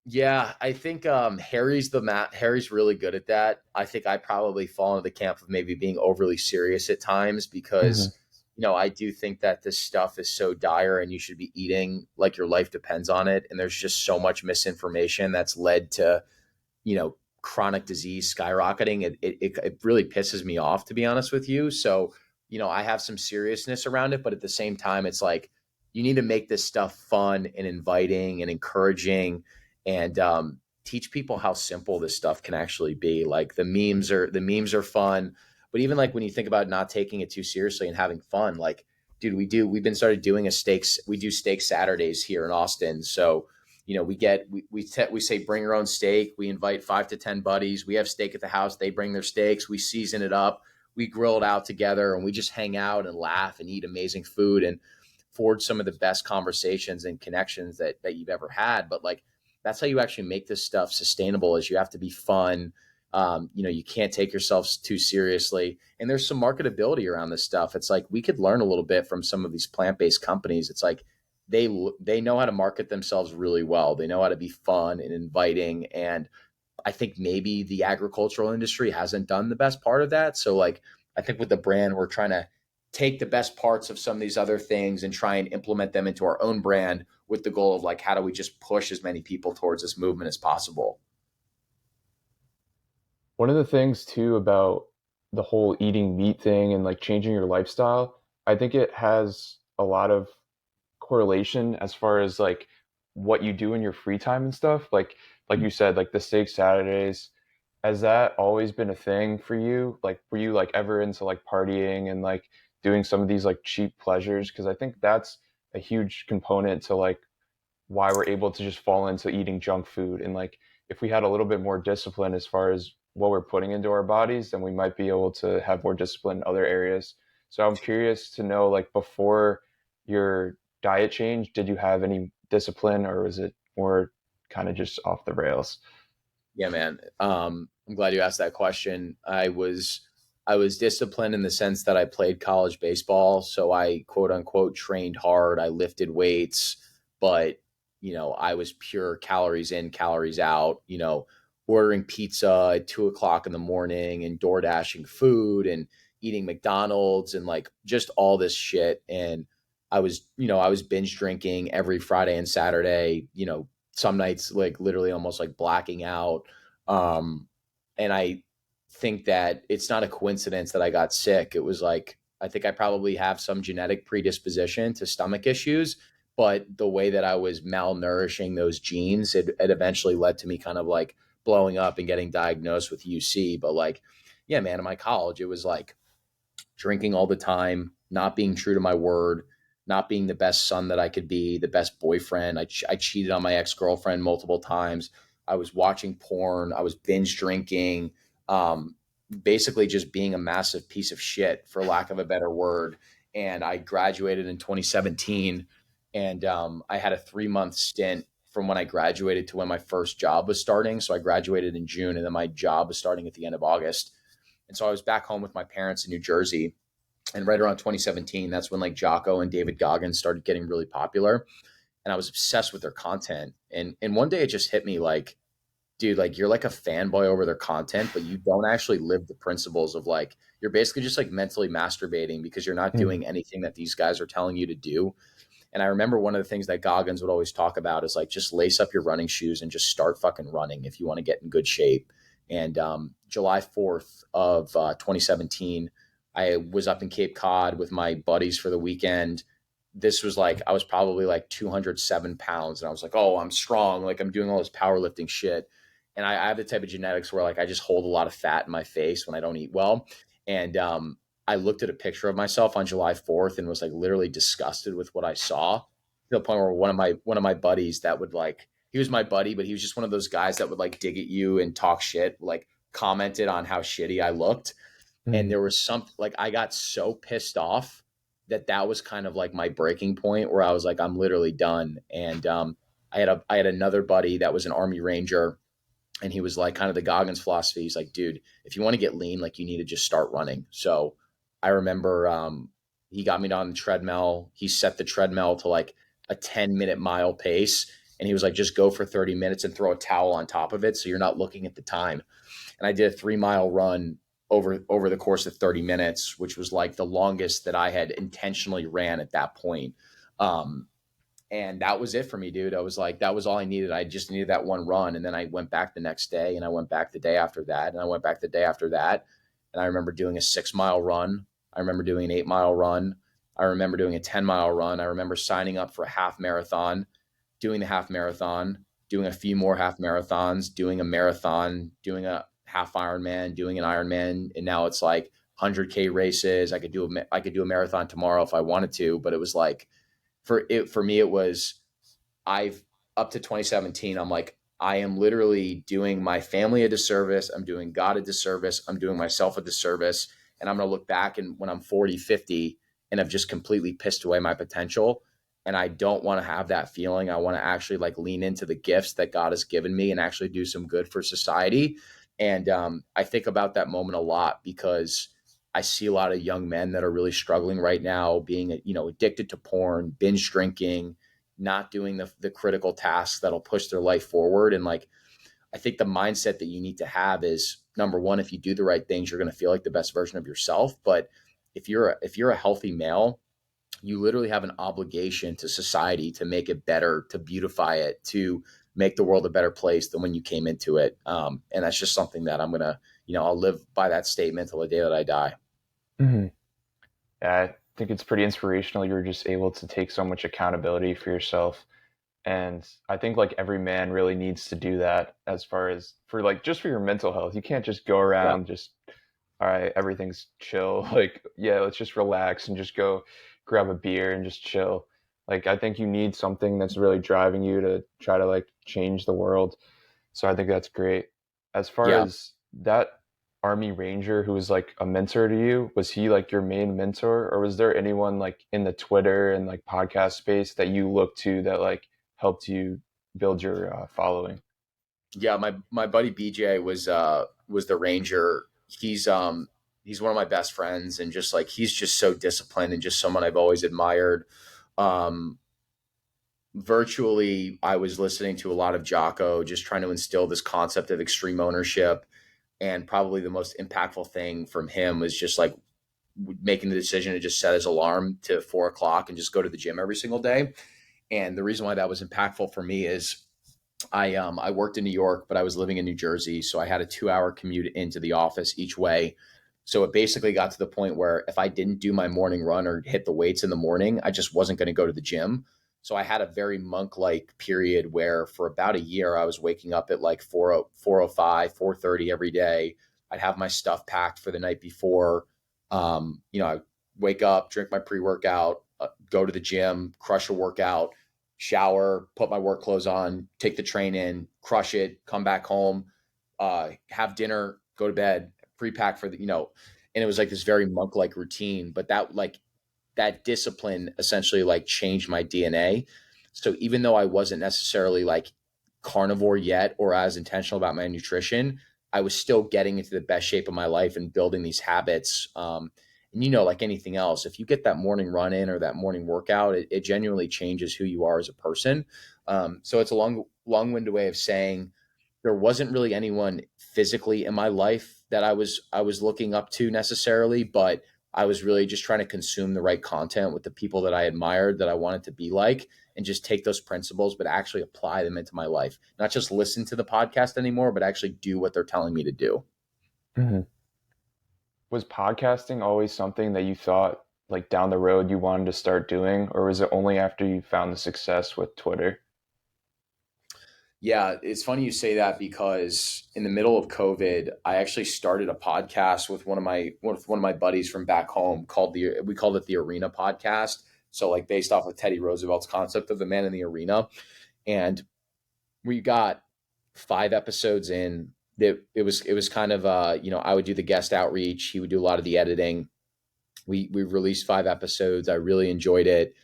Yeah, I think Harry's really good at that. I think I probably fall into the camp of maybe being overly serious at times Hmm. because I do think that this stuff is so dire and you should be eating like your life depends on it. And there's just so much misinformation that's led to chronic disease skyrocketing. It really pisses me off, to be honest with you. So, I have some seriousness around it, but at the same time, it's like you need to make this stuff fun and inviting and encouraging, and teach people how simple this stuff can actually be. Like the memes are fun, but even like when you think about not taking it too seriously and having fun, like dude, we've been started doing we do steak Saturdays here in Austin. So we say bring your own steak. We invite 5 to 10 buddies. We have steak at the house. They bring their steaks. We season it up. We grill it out together, and we just hang out and laugh and eat amazing food and forge some of the best conversations and connections that you've ever had. But like that's how you actually make this stuff sustainable. Is you have to be fun. You can't take yourself too seriously, and there's some marketability around this stuff. It's like we could learn a little bit from some of these plant-based companies. It's like they they know how to market themselves really well. They know how to be fun and inviting, and I think maybe the agricultural industry hasn't done the best part of that. So like I think with the brand we're trying to take the best parts of some of these other things and try and implement them into our own brand with the goal of like how do we just push as many people towards this movement as possible. One of the things too about the whole eating meat thing and like changing your lifestyle, I think it has a lot of correlation as far as like what you do in your free time and stuff. Like you said, like the steak Saturdays, has that always been a thing for you? Like were you like ever into like partying and like doing some of these like cheap pleasures? Because I think that's a huge component to like why we're able to just fall into eating junk food. And like if we had a little bit more discipline as far as what we're putting into our bodies, then we might be able to have more discipline in other areas. So I'm curious to know, like before your diet change, did you have any discipline or was it more kind of just off the rails? Yeah, man. I'm glad you asked that question. I was disciplined in the sense that I played college baseball, so I quote unquote trained hard. I lifted weights, but I was pure calories in, calories out. Ordering pizza at 2 o'clock in the morning and door dashing food and eating McDonald's and like just all this shit. And I was binge drinking every Friday and Saturday. Some nights like literally almost like blacking out. Um, and I think that it's not a coincidence that I got sick. It was like, I think I probably have some genetic predisposition to stomach issues, but the way that I was malnourishing those genes, it eventually led to me kind of like blowing up and getting diagnosed with UC. But like, yeah, man, in my college, it was like, drinking all the time, not being true to my word, not being the best son that I could be, the best boyfriend. I cheated on my ex girlfriend multiple times. I was watching porn. I was binge drinking. Um, Basically, just being a massive piece of shit, for lack of a better word. And I graduated in 2017, and I had a 3 month stint from when I graduated to when my first job was starting. So I graduated in June, and then my job was starting at the end of August. And so I was back home with my parents in New Jersey. And right around 2017, that's when like Jocko and David Goggins started getting really popular. And I was obsessed with their content. And one day it just hit me like, dude, like you're like a fanboy over their content, but you don't actually live the principles of like, you're basically just like mentally masturbating because you're not Mhm. doing anything that these guys are telling you to do. And I remember one of the things that Goggins would always talk about is like just lace up your running shoes and just start fucking running if you want to get in good shape. And July 4th of 2017, I was up in Cape Cod with my buddies for the weekend. This was like, I was probably like 207 pounds. And I was like, oh, I'm strong. Like I'm doing all this powerlifting shit. And I have the type of genetics where like I just hold a lot of fat in my face when I don't eat well. And I looked at a picture of myself on July 4th and was like literally disgusted with what I saw, to the point where one of my buddies that would like, he was my buddy, but he was just one of those guys that would like dig at you and talk shit, like commented on how shitty I looked. And Mhm. there was some, like, I got so pissed off that that was kind of like my breaking point where I was like, I'm literally done. And I had another buddy that was an Army Ranger, and he was like, kind of the Goggins philosophy. He's like, dude, if you want to get lean, like, you need to just start running. So I remember he got me on the treadmill. He set the treadmill to like a 10-minute mile pace. And he was like, just go for 30 minutes and throw a towel on top of it, so you're not looking at the time. And I did a 3 mile run over the course of 30 minutes, which was like the longest that I had intentionally ran at that point. Um, and that was it for me, dude. I was like, that was all I needed. I just needed that one run. And then I went back the next day, and I went back the day after that. And I went back the day after that. And I remember doing a 6 mile run. I remember doing an 8 mile run. I remember doing a 10 mile run. I remember signing up for a half marathon, doing the half marathon, doing a few more half marathons, doing a marathon, doing a half Ironman, doing an Ironman. And now it's like 100K races. I could do a marathon tomorrow if I wanted to, but it was like, for me it was, I've up to 2017, I'm like, I am literally doing my family a disservice. I'm doing God a disservice. I'm doing myself a disservice. And I'm going to look back and when I'm 40, 50, and I've just completely pissed away my potential. And I don't want to have that feeling. I want to actually like lean into the gifts that God has given me and actually do some good for society. And I think about that moment a lot because I see a lot of young men that are really struggling right now, being, addicted to porn, binge drinking, not doing the critical tasks that'll push their life forward. And like, I think the mindset that you need to have is, number one, if you do the right things, you're going to feel like the best version of yourself. But if you're a healthy male, you literally have an obligation to society to make it better, to beautify it, to make the world a better place than when you came into it. And that's just something that I'm gonna, I'll live by that statement till the day that I die. Mhm. Yeah, I think it's pretty inspirational. You're just able to take so much accountability for yourself. And I think like every man really needs to do that as far as for like just for your mental health. You can't just go Yeah. around just all right, everything's chill. Like, yeah, let's just relax and just go grab a beer and just chill. Like I think you need something that's really driving you to try to like change the world. So I think that's great. As far Yeah. as that Army Ranger who was like a mentor to you, was he like your main mentor, or was there anyone like in the Twitter and like podcast space that you looked to that like helped you build your following? Yeah, my buddy BJ was the ranger. He's one of my best friends, and just like, he's just so disciplined and just someone I've always admired. Um Virtually, I was listening to a lot of Jocko, just trying to instill this concept of extreme ownership. And probably the most impactful thing from him was just like making the decision to just set his alarm to 4 o'clock and just go to the gym every single day. And the reason why that was impactful for me is I worked in New York, but I was living in New Jersey, so I had a 2 hour commute into the office each way. So it basically got to the point where if I didn't do my morning run or hit the weights in the morning, I just wasn't going to go to the gym. So I had a very monk like period where for about a year I was waking up at like 4:05, 4:30 every day. I'd have my stuff packed for the night before. I wake up, drink my pre workout, go to the gym, crush a workout, shower, put my work clothes on, take the train in, crush it, come back home, have dinner, go to bed, pre-pack for and it was like this very monk-like routine. But that discipline essentially like changed my DNA. So even though I wasn't necessarily like carnivore yet or as intentional about my nutrition, I was still getting into the best shape of my life and building these habits. And like anything else, if you get that morning run in or that morning workout, it genuinely changes who you are as a person. So it's a long-winded way of saying there wasn't really anyone physically in my life that I was looking up to necessarily, but I was really just trying to consume the right content with the people that I admired, that I wanted to be like, and just take those principles, but actually apply them into my life. Not just listen to the podcast anymore, but actually do what they're telling me to do. Mhm. Was podcasting always something that you thought like down the road you wanted to start doing, or was it only after you found the success with Twitter? Yeah, it's funny you say that because in the middle of COVID, I actually started a podcast with one of my buddies from back home called we called it the Arena Podcast. So like based off of Teddy Roosevelt's concept of the man in the arena. And we got 5 episodes in. it was kind of I would do the guest outreach. He would do a lot of the editing. We released 5 episodes. I really enjoyed it.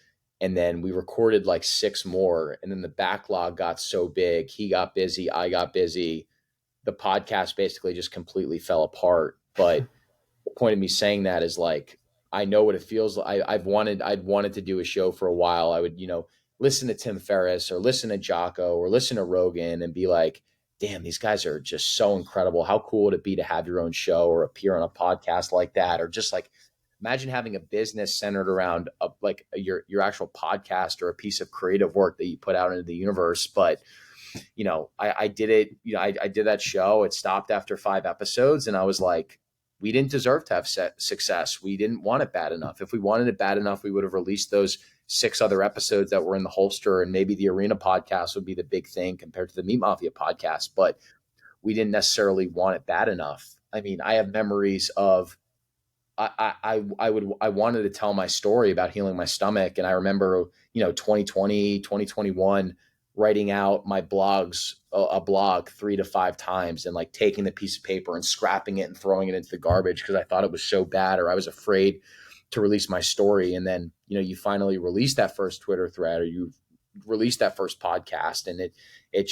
And then we recorded like 6 more. And then the backlog got so big. He got busy. I got busy. The podcast basically just completely fell apart. But the point of me saying that is like, I know what it feels like. I'd wanted to do a show for a while. I would, listen to Tim Ferriss or listen to Jocko or listen to Rogan and be like, damn, these guys are just so incredible. How cool would it be to have your own show or appear on a podcast like that? Or just like, imagine having a business centered around your actual podcast or a piece of creative work that you put out into the universe. But I did it. I did that show. It stopped after 5 episodes, and I was like, we didn't deserve to have success. We didn't want it bad enough. If we wanted it bad enough, we would have released those 6 other episodes that were in the holster, and maybe the Arena podcast would be the big thing compared to the Meat Mafia podcast. But we didn't necessarily want it bad enough. I mean, I have memories of I wanted to tell my story about healing my stomach. And I remember, 2020, 2021, writing out my blogs, a blog 3 to 5 times and like taking the piece of paper and scrapping it and throwing it into the garbage because I thought it was so bad or I was afraid to release my story. And then, you finally release that first Twitter thread or you release that first podcast. And it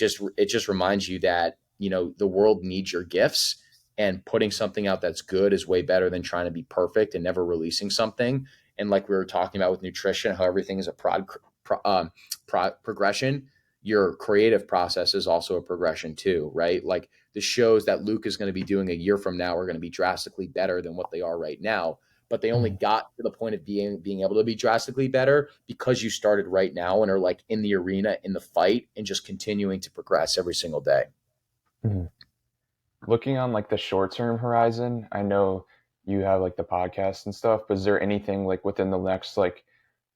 just reminds you that, the world needs your gifts, and putting something out that's good is way better than trying to be perfect and never releasing something. And like we were talking about with nutrition, how everything is a progression. Your creative process is also a progression too, right? Like the shows that Luke is going to be doing a year from now are going to be drastically better than what they are right now. But they only Mhm. got to the point of being able to be drastically better because you started right now and are like in the arena, in the fight, and just continuing to progress every single day. Mhm. Looking on like the short term horizon, I know you have like the podcast and stuff, but is there anything like within the next like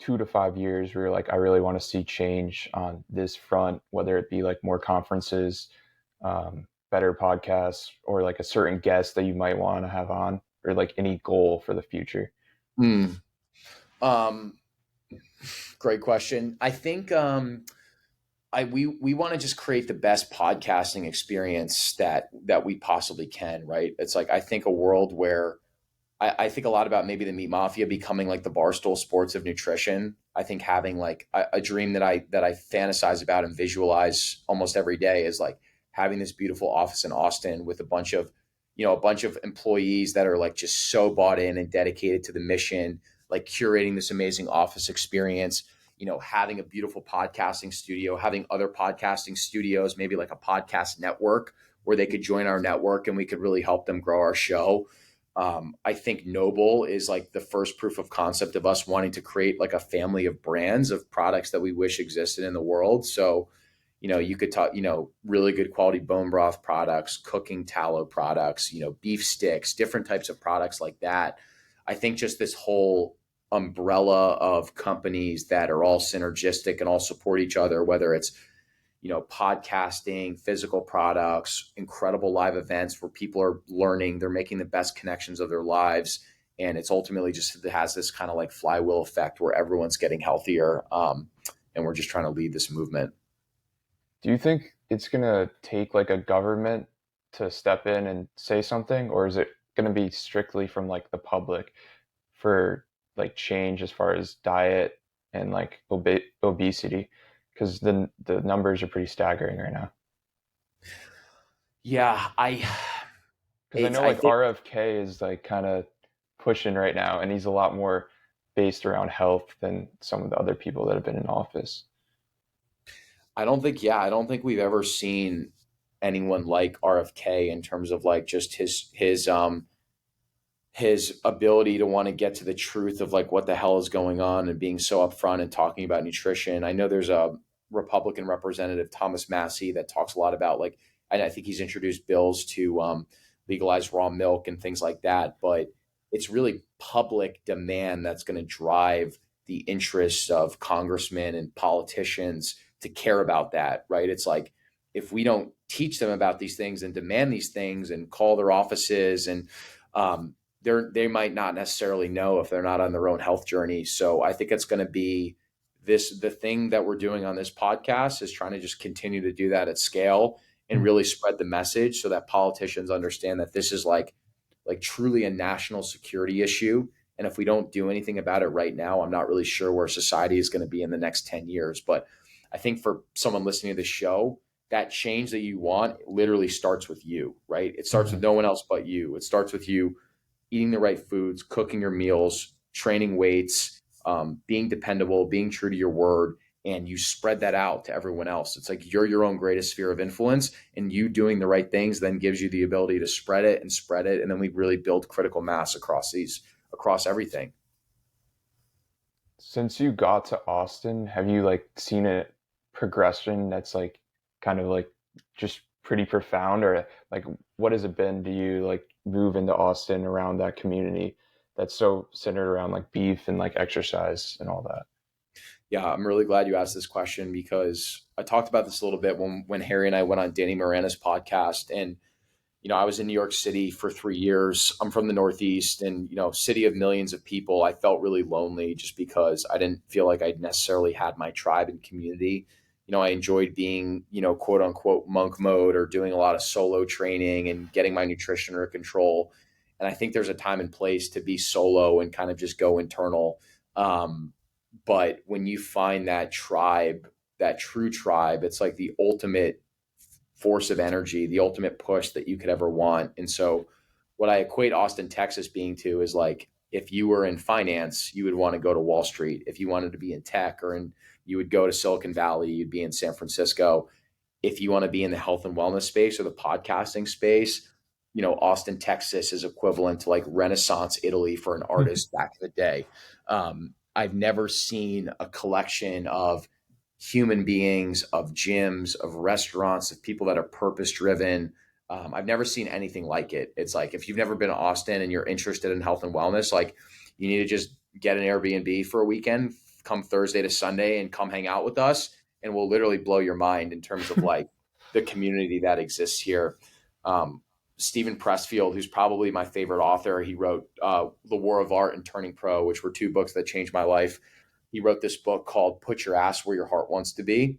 2 to 5 years where you're like, I really want to see change on this front, whether it be like more conferences, better podcasts, or like a certain guest that you might want to have on, or like any goal for the future? Mm. Um, Great question. I think we want to just create the best podcasting experience that we possibly can, right? It's like I think a world where I think a lot about maybe the Meat Mafia becoming like the Barstool Sports of nutrition. I think having like a dream that I fantasize about and visualize almost every day is like having this beautiful office in Austin with a bunch of employees that are like just so bought in and dedicated to the mission, like curating this amazing office experience. Having a beautiful podcasting studio, having other podcasting studios, maybe like a podcast network where they could join our network and we could really help them grow our show. I think Noble is like the first proof of concept of us wanting to create like a family of brands of products that we wish existed in the world. So, you could talk, really good quality bone broth products, cooking tallow products, beef sticks, different types of products like that. I think just this whole umbrella of companies that are all synergistic and all support each other, whether it's podcasting, physical products, incredible live events where people are learning, they're making the best connections of their lives. And it's ultimately just, it has this kind of like flywheel effect where everyone's getting healthier. And we're just trying to lead this movement. Do you think it's gonna take like a government to step in and say something, or is it gonna be strictly from like the public for like change as far as diet and like obesity? Because the numbers are pretty staggering right now. Yeah, Because I know I like think, RFK is like kind of pushing right now, and he's a lot more based around health than some of the other people that have been in office. I don't think we've ever seen anyone like RFK in terms of like just his ability to want to get to the truth of like what the hell is going on and being so upfront and talking about nutrition. I know there's a Republican representative, Thomas Massey, that talks a lot about like, and I think he's introduced bills to legalize raw milk and things like that. But it's really public demand that's going to drive the interests of congressmen and politicians to care about that, right? It's like if we don't teach them about these things and demand these things and call their offices and they might not necessarily know if they're not on their own health journey. So I think it's going to be the thing that we're doing on this podcast is trying to just continue to do that at scale and really spread the message so that politicians understand that this is like truly a national security issue. And if we don't do anything about it right now, I'm not really sure where society is going to be in the next 10 years. But I think for someone listening to this show, that change that you want literally starts with you, right? It starts with Mhm. no one else but you. It starts with you eating the right foods, cooking your meals, training weights, being dependable, being true to your word, and you spread that out to everyone else. It's like you're your own greatest sphere of influence, and you doing the right things then gives you the ability to spread it, and then we really build critical mass across everything. Since you got to Austin, have you like seen a progression that's like kind of like just pretty profound, or like what has it been? Do you like move into Austin around that community that's so centered around like beef and like exercise and all that? Yeah, I'm really glad you asked this question because I talked about this a little bit when Harry and I went on Danny Morana's podcast. And I was in New York City for 3 years. I'm from the Northeast, and city of millions of people. I felt really lonely just because I didn't feel like I necessarily had my tribe and community. I enjoyed being, quote unquote monk mode, or doing a lot of solo training and getting my nutrition under control. And I think there's a time and place to be solo and kind of just go internal. But when you find that tribe, that true tribe, it's like the ultimate force of energy, the ultimate push that you could ever want. And so, what I equate Austin, Texas being to is like if you were in finance, you would want to go to Wall Street. If you wanted to be in tech you would go to Silicon Valley, you'd be in San Francisco. If you want to be in the health and wellness space or the podcasting space, Austin, Texas is equivalent to like Renaissance Italy for an artist back in the day. I've never seen a collection of human beings, of gyms, of restaurants, of people that are purpose driven. I've never seen anything like it. It's like if you've never been to Austin and you're interested in health and wellness, like you need to just get an Airbnb for a weekend, come Thursday to Sunday and come hang out with us. And we'll literally blow your mind in terms of like the community that exists here. Stephen Pressfield, who's probably my favorite author, he wrote The War of Art and Turning Pro, which were two books that changed my life. He wrote this book called Put Your Ass Where Your Heart Wants to Be.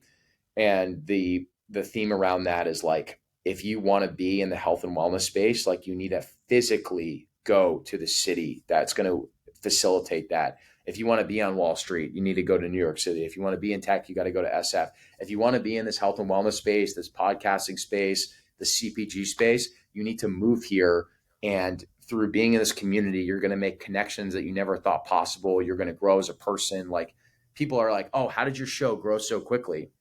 And the theme around that is like if you want to be in the health and wellness space, like you need to physically go to the city that's going to facilitate that. If you want to be on Wall Street, you need to go to New York City. If you want to be in tech, you got to go to SF. If you want to be in this health and wellness space, this podcasting space, the CPG space, you need to move here. And through being in this community, you're going to make connections that you never thought possible. You're going to grow as a person. Like people are like, oh, how did your show grow so quickly?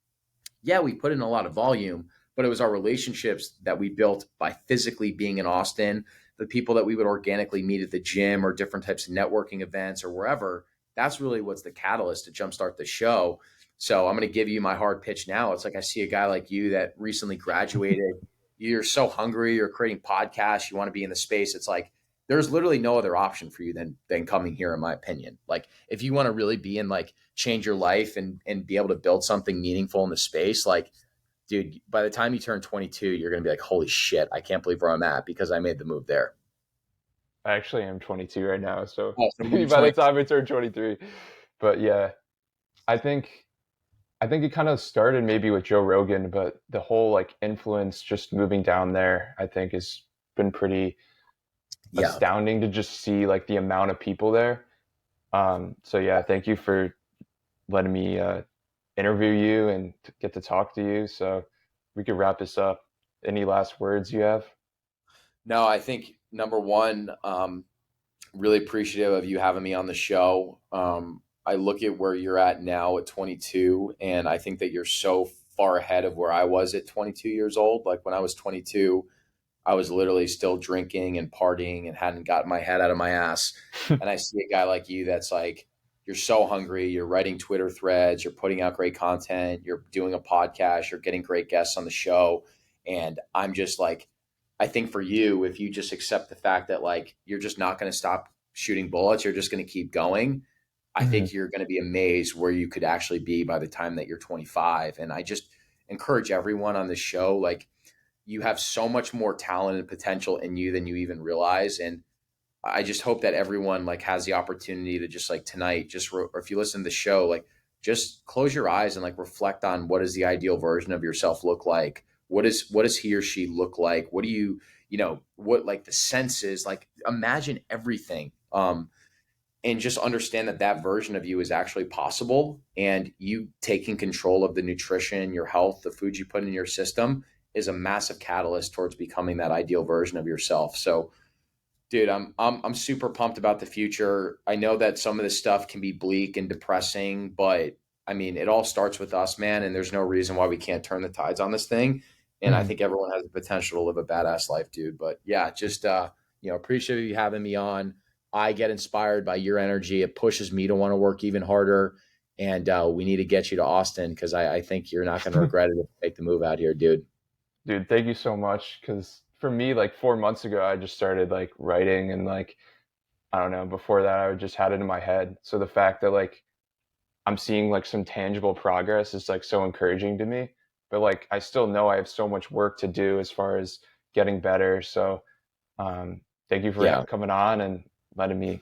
Yeah, we put in a lot of volume, but it was our relationships that we built by physically being in Austin, the people that we would organically meet at the gym or different types of networking events or wherever. That's really what's the catalyst to jumpstart the show. So I'm going to give you my hard pitch now. It's like I see a guy like you that recently graduated. You're so hungry. You're creating podcasts. You want to be in the space. It's like there's literally no other option for you than coming here, in my opinion. Like if you want to really be in like change your life and be able to build something meaningful in the space, like dude, by the time you turn 22, you're going to be like, holy shit, I can't believe where I'm at because I made the move there. I actually am 22 right now, so Oh, so maybe you're by the 20. time I turn 23. But yeah, I think I think it kind of started maybe with Joe Rogan, but the whole like influence just moving down there, I think has been pretty Yeah. astounding to just see like the amount of people there. So yeah, thank you for letting me interview you and get to talk to you. So we could wrap this up. Any last words you have? No, I think number one, really appreciative of you having me on the show. I look at where you're at now at 22, and I think that you're so far ahead of where I was at 22 years old. Like when I was 22, I was literally still drinking and partying and hadn't gotten my head out of my ass. And I see a guy like you that's like, you're so hungry, you're writing Twitter threads, you're putting out great content, you're doing a podcast, you're getting great guests on the show. And I'm just like, I think for you, if you just accept the fact that like you're just not going to stop shooting bullets, you're just going to keep going. I Mhm. think you're going to be amazed where you could actually be by the time that you're 25. And I just encourage everyone on this show, like, you have so much more talent and potential in you than you even realize. And I just hope that everyone like has the opportunity to just like tonight, or if you listen to the show, like just close your eyes and like reflect on what does the ideal version of yourself look like? what does he or she look like? What do what like the senses, like imagine everything. And just understand that that version of you is actually possible, and you taking control of the nutrition, your health, the food you put in your system is a massive catalyst towards becoming that ideal version of yourself. So dude, I'm super pumped about the future. I know that some of this stuff can be bleak and depressing, but I mean, it all starts with us, man, and there's no reason why we can't turn the tides on this thing. And I Mhm. think everyone has the potential to live a badass life, dude. But yeah, just appreciate you having me on. I get inspired by your energy. It pushes me to want to work even harder. And we need to get you to Austin because I think you're not going to regret it if you make the move out here, dude. Dude, thank you so much. Because for me, like 4 months ago, I just started like writing and like I don't know. Before that, I just had it in my head. So the fact that like I'm seeing like some tangible progress is like so encouraging to me. But like I still know I have so much work to do as far as getting better. So um, thank you for Yeah. coming on and letting me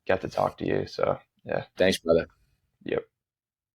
get to talk to you. So yeah, Thanks, brother. yep.